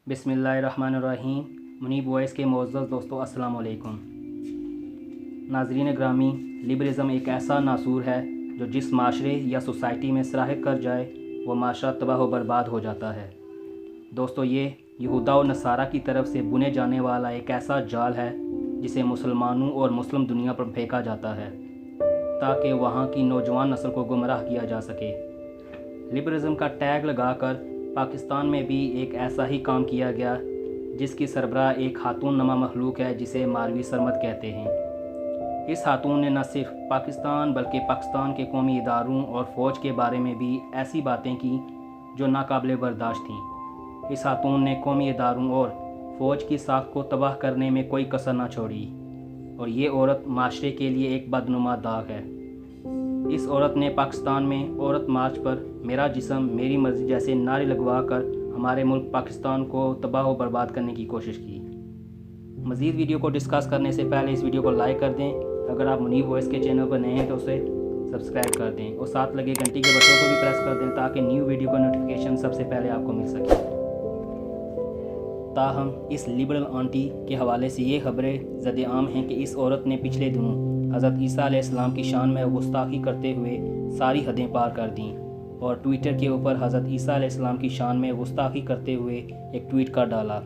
بسم اللہ الرحمن الرحیم۔ منیب وائس کے معزز دوستو السلام علیکم۔ ناظرین گرامی، لبرلزم ایک ایسا ناسور ہے جو جس معاشرے یا سوسائٹی میں سرایت کر جائے وہ معاشرہ تباہ و برباد ہو جاتا ہے۔ دوستو، یہ یہودا و نصارہ کی طرف سے بنے جانے والا ایک ایسا جال ہے جسے مسلمانوں اور مسلم دنیا پر پھینکا جاتا ہے تاکہ وہاں کی نوجوان نسل کو گمراہ کیا جا سکے۔ لبرلزم کا ٹیگ لگا کر پاکستان میں بھی ایک ایسا ہی کام کیا گیا جس کی سربراہ ایک خاتون نما مخلوق ہے جسے ماروی سرمد کہتے ہیں۔ اس خاتون نے نہ صرف پاکستان بلکہ پاکستان کے قومی اداروں اور فوج کے بارے میں بھی ایسی باتیں کی جو ناقابل برداشت تھیں۔ اس خاتون نے قومی اداروں اور فوج کی ساکھ کو تباہ کرنے میں کوئی کسر نہ چھوڑی، اور یہ عورت معاشرے کے لیے ایک بدنما داغ ہے۔ اس عورت نے پاکستان میں عورت مارچ پر میرا جسم میری مرضی جیسے نعرے لگوا کر ہمارے ملک پاکستان کو تباہ و برباد کرنے کی کوشش کی۔ مزید ویڈیو کو ڈسکس کرنے سے پہلے اس ویڈیو کو لائک کر دیں۔ اگر آپ منیب وائس کے چینل پر نئے ہیں تو اسے سبسکرائب کر دیں اور ساتھ لگے گھنٹی کے بٹن کو بھی پریس کر دیں تاکہ نیو ویڈیو کا نوٹیفیکیشن سب سے پہلے آپ کو مل سکے۔ تاہم اس لبرل آنٹی کے حوالے سے یہ خبریں زد عام ہیں کہ اس عورت نے پچھلے دنوں حضرت عیسیٰ علیہ السلام کی شان میں گستاخی کرتے ہوئے ساری حدیں پار کر دیں اور ٹویٹر کے اوپر حضرت عیسیٰ علیہ السلام کی شان میں گستاخی کرتے ہوئے ایک ٹویٹ کر ڈالا۔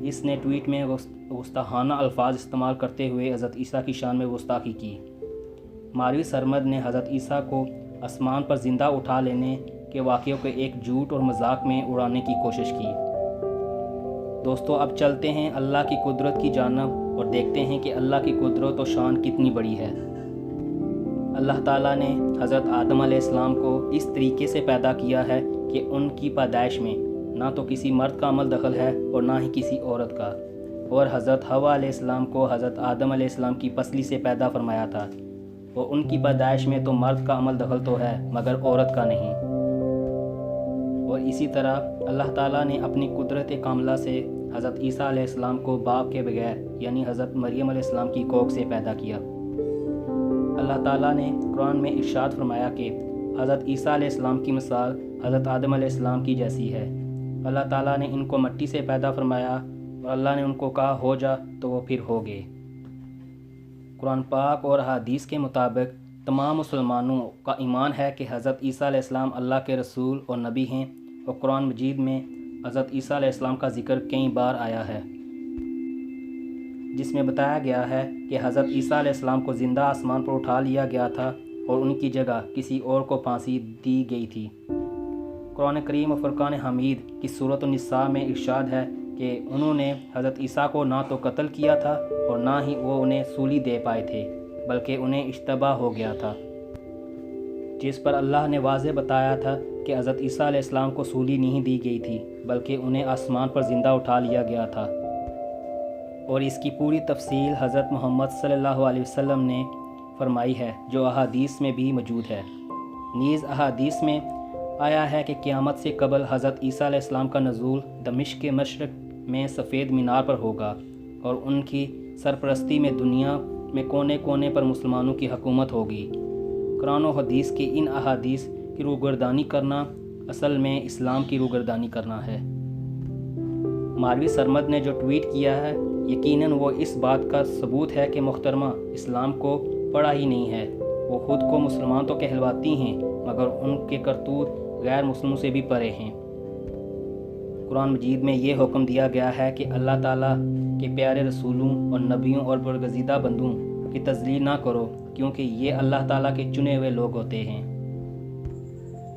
اس نے ٹویٹ میں گستاخانہ الفاظ استعمال کرتے ہوئے حضرت عیسیٰ کی شان میں گستاخی کی۔ ماروی سرمد نے حضرت عیسیٰ کو آسمان پر زندہ اٹھا لینے کے واقعوں کو ایک جھوٹ اور مذاق میں اڑانے کی کوشش کی۔ دوستو، اب چلتے ہیں اللہ کی قدرت کی جانب اور دیکھتے ہیں کہ اللہ کی قدرت و شان کتنی بڑی ہے۔ اللہ تعالیٰ نے حضرت آدم علیہ السلام کو اس طریقے سے پیدا کیا ہے کہ ان کی پیدائش میں نہ تو کسی مرد کا عمل دخل ہے اور نہ ہی کسی عورت کا، اور حضرت حوا علیہ السلام کو حضرت آدم علیہ السلام کی پسلی سے پیدا فرمایا تھا، اور ان کی پیدائش میں تو مرد کا عمل دخل تو ہے مگر عورت کا نہیں۔ اور اسی طرح اللہ تعالیٰ نے اپنی قدرت کاملہ سے حضرت عیسیٰ علیہ السلام کو باپ کے بغیر یعنی حضرت مریم علیہ السلام کی کوکھ سے پیدا کیا۔ اللہ تعالیٰ نے قرآن میں ارشاد فرمایا کہ حضرت عیسیٰ علیہ السلام کی مثال حضرت آدم علیہ السلام کی جیسی ہے۔ اللہ تعالیٰ نے ان کو مٹی سے پیدا فرمایا اور اللہ نے ان کو کہا ہو جا تو وہ پھر ہو گئے۔ قرآن پاک اور احادیث کے مطابق تمام مسلمانوں کا ایمان ہے کہ حضرت عیسیٰ علیہ السلام اللہ کے رسول اور نبی ہیں، اور قرآن مجید میں حضرت عیسیٰ علیہ السلام کا ذکر کئی بار آیا ہے جس میں بتایا گیا ہے کہ حضرت عیسیٰ علیہ السلام کو زندہ آسمان پر اٹھا لیا گیا تھا اور ان کی جگہ کسی اور کو پھانسی دی گئی تھی۔ قرآن کریم و فرقان حمید کی سورۃ النساء میں ارشاد ہے کہ انہوں نے حضرت عیسیٰ کو نہ تو قتل کیا تھا اور نہ ہی وہ انہیں سولی دے پائے تھے، بلکہ انہیں اشتباہ ہو گیا تھا، جس پر اللہ نے واضح بتایا تھا کہ حضرت عیسیٰ علیہ السلام کو سولی نہیں دی گئی تھی بلکہ انہیں آسمان پر زندہ اٹھا لیا گیا تھا۔ اور اس کی پوری تفصیل حضرت محمد صلی اللہ علیہ وسلم نے فرمائی ہے جو احادیث میں بھی موجود ہے۔ نیز احادیث میں آیا ہے کہ قیامت سے قبل حضرت عیسیٰ علیہ السلام کا نزول دمشق کے مشرق میں سفید مینار پر ہوگا، اور ان کی سرپرستی میں دنیا میں کونے کونے پر مسلمانوں کی حکومت ہوگی۔ قرآن و حدیث کی ان احادیث کی روگردانی کرنا اصل میں اسلام کی روگردانی کرنا ہے۔ ماروی سرمد نے جو ٹویٹ کیا ہے یقیناً وہ اس بات کا ثبوت ہے کہ محترمہ اسلام کو پڑھا ہی نہیں ہے۔ وہ خود کو مسلمان تو کہلواتی ہیں مگر ان کے کرتوت غیر مسلموں سے بھی پرے ہیں۔ قرآن مجید میں یہ حکم دیا گیا ہے کہ اللہ تعالیٰ کے پیارے رسولوں اور نبیوں اور برگزیدہ بندوں کی تذلیل نہ کرو، کیونکہ یہ اللہ تعالیٰ کے چنے ہوئے لوگ ہوتے ہیں۔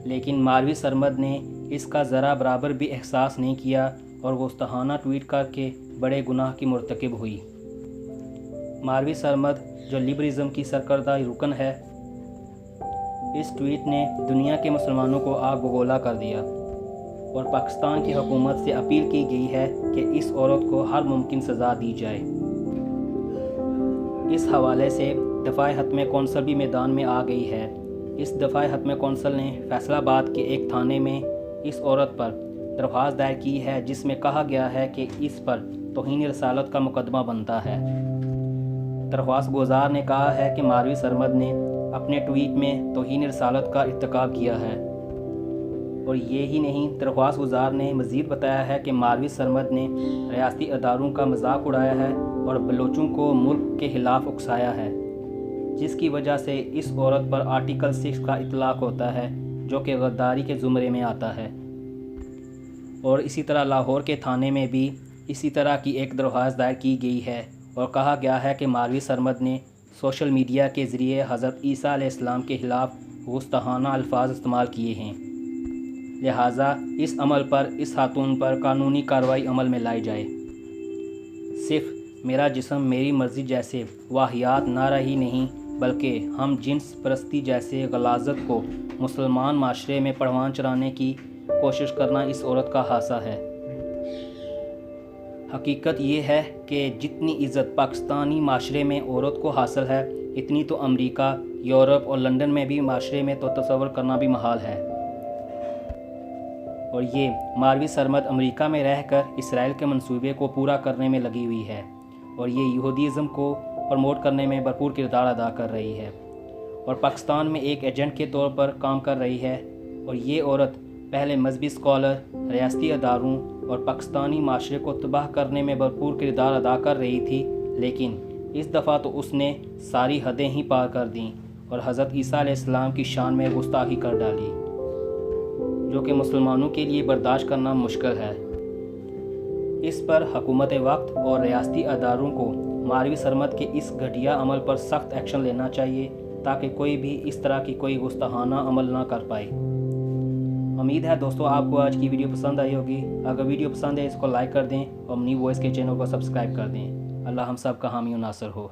لیکن ماروی سرمد نے اس کا ذرا برابر بھی احساس نہیں کیا اور گستاخانہ ٹویٹ کر کے بڑے گناہ کی مرتکب ہوئی۔ ماروی سرمد جو لبرلزم کی سرکردہ رکن ہے، اس ٹویٹ نے دنیا کے مسلمانوں کو آگ بگولا کر دیا، اور پاکستان کی حکومت سے اپیل کی گئی ہے کہ اس عورت کو ہر ممکن سزا دی جائے۔ اس حوالے سے دفاع حتمی کونسل بھی میدان میں آ گئی ہے۔ اس دفاع حتمی کونسل نے فیصل آباد کے ایک تھانے میں اس عورت پر درخواست دائر کی ہے جس میں کہا گیا ہے کہ اس پر توہین رسالت کا مقدمہ بنتا ہے۔ درخواست گزار نے کہا ہے کہ ماروی سرمد نے اپنے ٹویٹ میں توہین رسالت کا ارتکاب کیا ہے۔ اور یہی نہیں، درخواست گزار نے مزید بتایا ہے کہ ماروی سرمد نے ریاستی اداروں کا مذاق اڑایا ہے اور بلوچوں کو ملک کے خلاف اکسایا ہے، جس کی وجہ سے اس عورت پر آرٹیکل 6 کا اطلاق ہوتا ہے، جو کہ غداری کے زمرے میں آتا ہے۔ اور اسی طرح لاہور کے تھانے میں بھی اسی طرح کی ایک درخواست دائر کی گئی ہے اور کہا گیا ہے کہ ماروی سرمد نے سوشل میڈیا کے ذریعے حضرت عیسیٰ علیہ السلام کے خلاف گستاخانہ الفاظ استعمال کیے ہیں، لہٰذا اس عمل پر اس خاتون پر قانونی کارروائی عمل میں لائی جائے۔ صرف میرا جسم میری مرضی جیسے واہیات نعرہ ہی نہیں، بلکہ ہم جنس پرستی جیسے غلاظت کو مسلمان معاشرے میں پروان چڑھانے کی کوشش کرنا اس عورت کا حادثہ ہے۔ حقیقت یہ ہے کہ جتنی عزت پاکستانی معاشرے میں عورت کو حاصل ہے، اتنی تو امریکہ، یورپ اور لندن میں بھی معاشرے میں تو تصور کرنا بھی محال ہے۔ اور یہ ماروی سرمد امریکہ میں رہ کر اسرائیل کے منصوبے کو پورا کرنے میں لگی ہوئی ہے اور یہ یہودیزم کو پروموٹ کرنے میں بھرپور کردار ادا کر رہی ہے اور پاکستان میں ایک ایجنٹ کے طور پر کام کر رہی ہے۔ اور یہ عورت پہلے مذہبی اسکالر، ریاستی اداروں اور پاکستانی معاشرے کو تباہ کرنے میں بھرپور کردار ادا کر رہی تھی، لیکن اس دفعہ تو اس نے ساری حدیں ہی پار کر دیں اور حضرت عیسیٰ علیہ السلام کی شان میں گستاخی کر ڈالی، جو کہ مسلمانوں کے لیے برداشت کرنا مشکل ہے۔ اس پر حکومت وقت اور ریاستی اداروں کو ماروی سرمد کے اس گھٹیا عمل پر سخت ایکشن لینا چاہیے تاکہ کوئی بھی اس طرح کی کوئی گستاخانہ عمل نہ کر پائے۔ امید ہے دوستو آپ کو آج کی ویڈیو پسند آئی ہوگی۔ اگر ویڈیو پسند ہے اس کو لائک کر دیں اور اپنی وائس کے چینل کو سبسکرائب کر دیں۔ اللہ ہم سب کا حامی و ناصر ہو۔